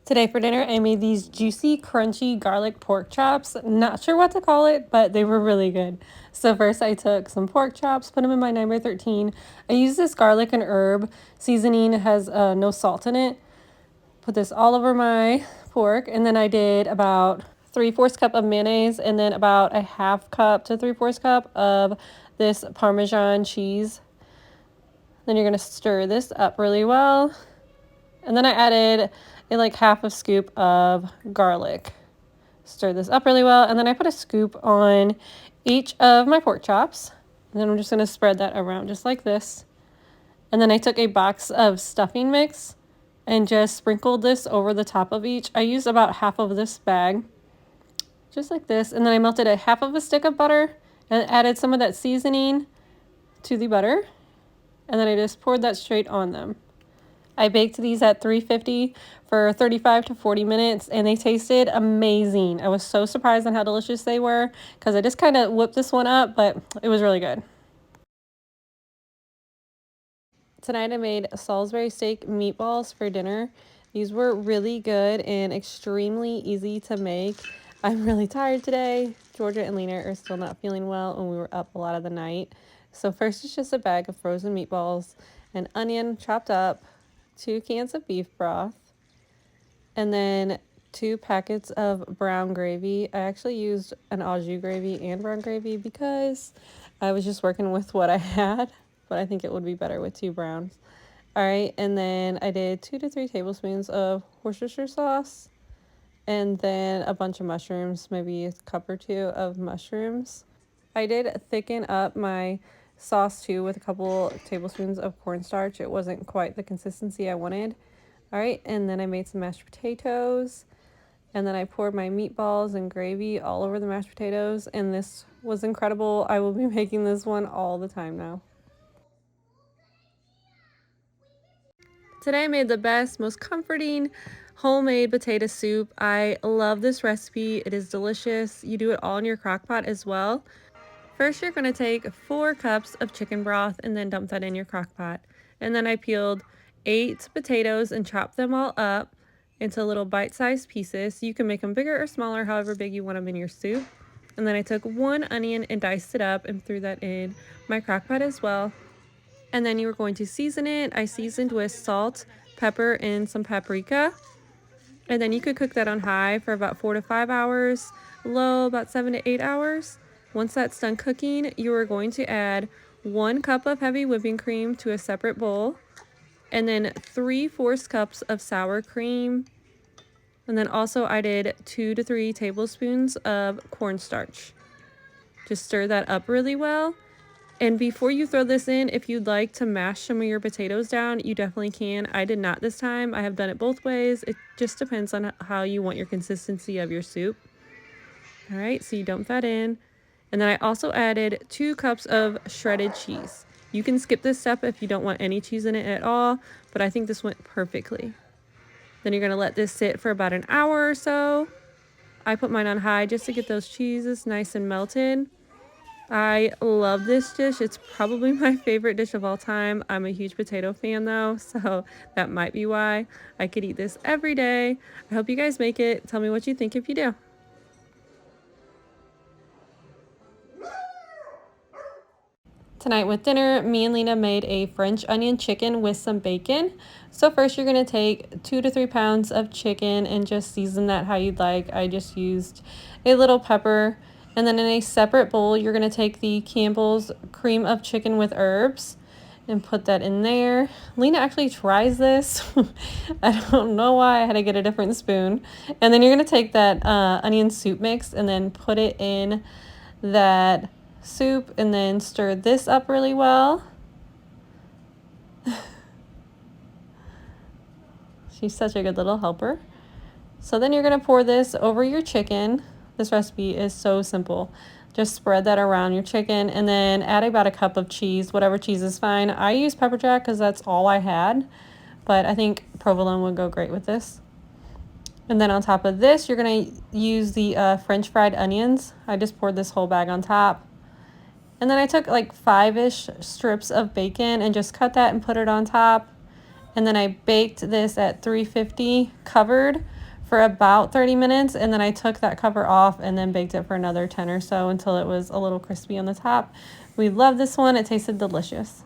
Today for dinner, I made these juicy, crunchy garlic pork chops. Not sure what to call it, but they were really good. So first I took some pork chops, put them in my 9x13. I used this garlic and herb seasoning. It has no salt in it. Put this all over my pork, and then I did about 3/4 cup of mayonnaise, and then about a 1/2 cup to 3/4 cup of this Parmesan cheese. Then you're gonna stir this up really well. And then I added like 1/2 scoop of garlic. Stir this up really well. And then I put a scoop on each of my pork chops. And then I'm just going to spread that around just like this. And then I took a box of stuffing mix and just sprinkled this over the top of each. I used about 1/2 of this bag, just like this. And then I melted a 1/2 stick of butter and added some of that seasoning to the butter. And then I just poured that straight on them. I baked these at 350 for 35 to 40 minutes, and they tasted amazing. I was so surprised on how delicious they were because I just kind of whipped this one up, but it was really good. Tonight I made Salisbury steak meatballs for dinner. These were really good and extremely easy to make. I'm really tired today. Georgia and Lena are still not feeling well, and we were up a lot of the night. So first it's just a bag of frozen meatballs, an onion chopped up, 2 cans of beef broth, and then 2 packets of brown gravy. I actually used an au jus gravy and brown gravy because I was just working with what I had, but I think it would be better with 2 browns. All right, and then I did 2 to 3 tablespoons of Worcestershire sauce, and then a bunch of mushrooms, maybe a cup or 2 of mushrooms. I did thicken up my sauce too with a couple tablespoons of cornstarch. It wasn't quite the consistency I wanted. All right, and then I made some mashed potatoes, and then I poured my meatballs and gravy all over the mashed potatoes, and this was incredible. I will be making this one all the time now. Today I made the best, most comforting homemade potato soup. I love this recipe. It is delicious. You do it all in your crock pot as well. First, you're going to take 4 cups of chicken broth and then dump that in your crock pot. And then I peeled 8 potatoes and chopped them all up into little bite-sized pieces. You can make them bigger or smaller, however big you want them in your soup. And then I took 1 onion and diced it up and threw that in my crock pot as well. And then you were going to season it. I seasoned with salt, pepper, and some paprika. And then you could cook that on high for about 4 to 5 hours, low about 7 to 8 hours. Once that's done cooking, you are going to add 1 cup of heavy whipping cream to a separate bowl, and then 3/4 cups of sour cream. And then also I did 2 to 3 tablespoons of cornstarch. Just stir that up really well. And before you throw this in, if you'd like to mash some of your potatoes down, you definitely can. I did not this time. I have done it both ways. It just depends on how you want your consistency of your soup. All right, so you dump that in. And then I also added 2 cups of shredded cheese. You can skip this step if you don't want any cheese in it at all, but I think this went perfectly. Then you're going to let this sit for about an hour or so. I put mine on high just to get those cheeses nice and melted. I love this dish. It's probably my favorite dish of all time. I'm a huge potato fan though, so that might be why. I could eat this every day. I hope you guys make it. Tell me what you think if you do. Tonight with dinner, me and Lena made a French onion chicken with some bacon. So first you're going to take 2 to 3 pounds of chicken and just season that how you'd like. I just used a little pepper. And then in a separate bowl, you're going to take the Campbell's cream of chicken with herbs and put that in there. Lena actually tries this. I don't know why. I had to get a different spoon. And then you're going to take that onion soup mix and then put it in that soup and then stir this up really well. She's such a good little helper. So then you're going to pour this over your chicken. This recipe is so simple. Just spread that around your chicken and then add about a cup of cheese. Whatever cheese is fine. I use pepper jack because that's all I had, but I think provolone would go great with this. And then on top of this, you're going to use the French fried onions. I just poured this whole bag on top. And then I took like 5-ish strips of bacon and just cut that and put it on top. And then I baked this at 350 covered for about 30 minutes, and then I took that cover off and then baked it for another 10 or so until it was a little crispy on the top. We love this one. It tasted delicious.